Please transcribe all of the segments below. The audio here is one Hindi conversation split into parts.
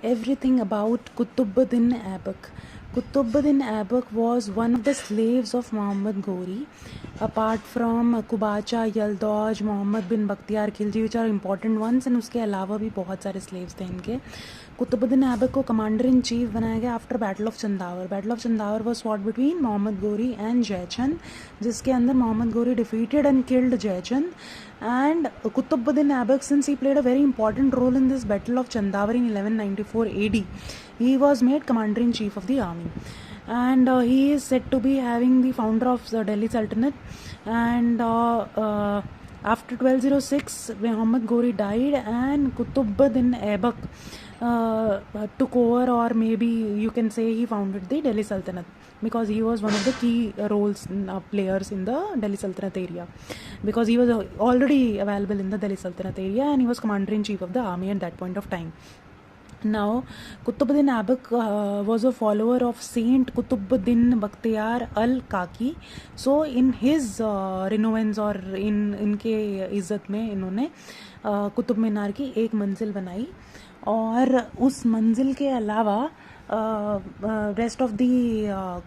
everything about Qutbuddin Aibak. Qutbuddin Aibak was one of the slaves of Muhammad Ghori. Apart from Kubacha, Yaldoj, Muhammad bin Bakhtiar Khilji, which are important ones, and उसके अलावा भी बहुत सारे slaves थे इनके. कुतुबुद्दीन ऐबक को कमांडर इन चीफ बनाया गया after battle of Chandawar. Battle of Chandawar was fought between Mohammad Ghori and Jaichand, जिसके अंदर Mohammad Ghori defeated and killed Jaichand. And Qutbuddin Aibak, since he played a very important role in this battle of Chandavar in 1194 AD, he was made commander-in-chief of the army. And he is said to be having the founder of the Delhi Sultanate. And after 1206, Muhammad Ghori died, and Qutbuddin Aibak took over, or maybe you can say he founded the Delhi Sultanate, because he was one of the key players in the Delhi Sultanate area, because he was already available in the Delhi Sultanate area, and he was commander-in-chief of the army at that point of time. Now, Qutbuddin Aibak was a follower of Saint Qutbuddin Bakhtiar al-Kaki. So, in his renouance or इनके इज़्ज़त में इन्होंने कुतुब मीनार की एक मंजिल बनाई, और उस मंजिल के अलावा rest of the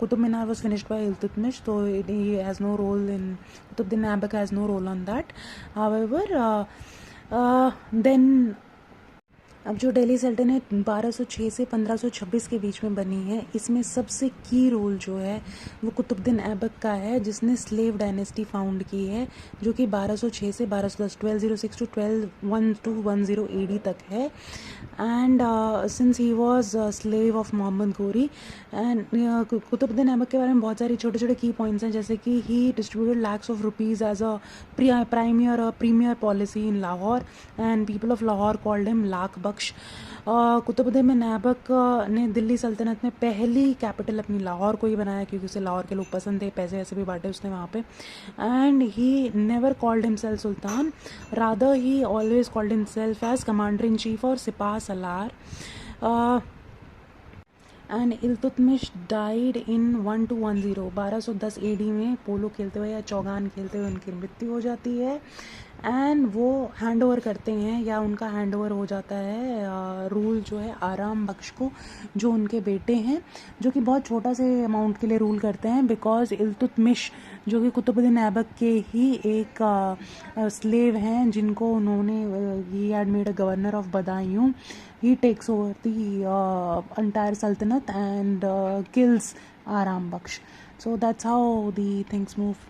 Qutub Minar was finished by Iltutmish, so he has no role in Qutbuddin Aibak, has no role on that. However, then अब जो दिल्ली सल्तनत 1206 से 1526 के बीच में बनी है, इसमें सबसे की रोल जो है वो कुतुबुद्दीन ऐबक का है, जिसने स्लेव डायनेस्टी फाउंड की है, जो कि 1206 से 1210 1206 टू 1210 AD तक है. And since he was slave of Mohammad Ghori. And Qutubuddin Aibak के बारे में बहुत सारी छोटे छोटे की पॉइंट्स हैं, जैसे कि ही distributed lakhs of rupees as a premier policy in Lahore, and people of Lahore called him Lakh Bakhsh. Qutbuddin Aibak ने दिल्ली सल्तनत में पहली कैपिटल अपनी लाहौर को ही बनाया, क्योंकि उसे लाहौर के लोग पसंद थे, पैसे वैसे भी बांटे उसने वहाँ पे. And he never called himself sultan, rather he always called himself as commander in chief और सिपाह सलार. And Iltutmish died in 1210 AD में पोलो खेलते हुए या चौगान खेलते हुए उनकी मृत्यु हो जाती है. एंड वो हैंड ओवर करते हैं, या उनका हैंड ओवर हो जाता है रूल जो है आराम बख्श को, जो उनके बेटे हैं, जो कि बहुत छोटा से अमाउंट के लिए रूल करते हैं, बिकॉज इल्तुतमिश जो कि कुतुबुद्दीन ऐबक के ही एक स्लेव हैं, जिनको उन्होंने he had made a governor of Badaun. He takes over the entire saltanat and kills Aram Bakhsh. So that's how the things move.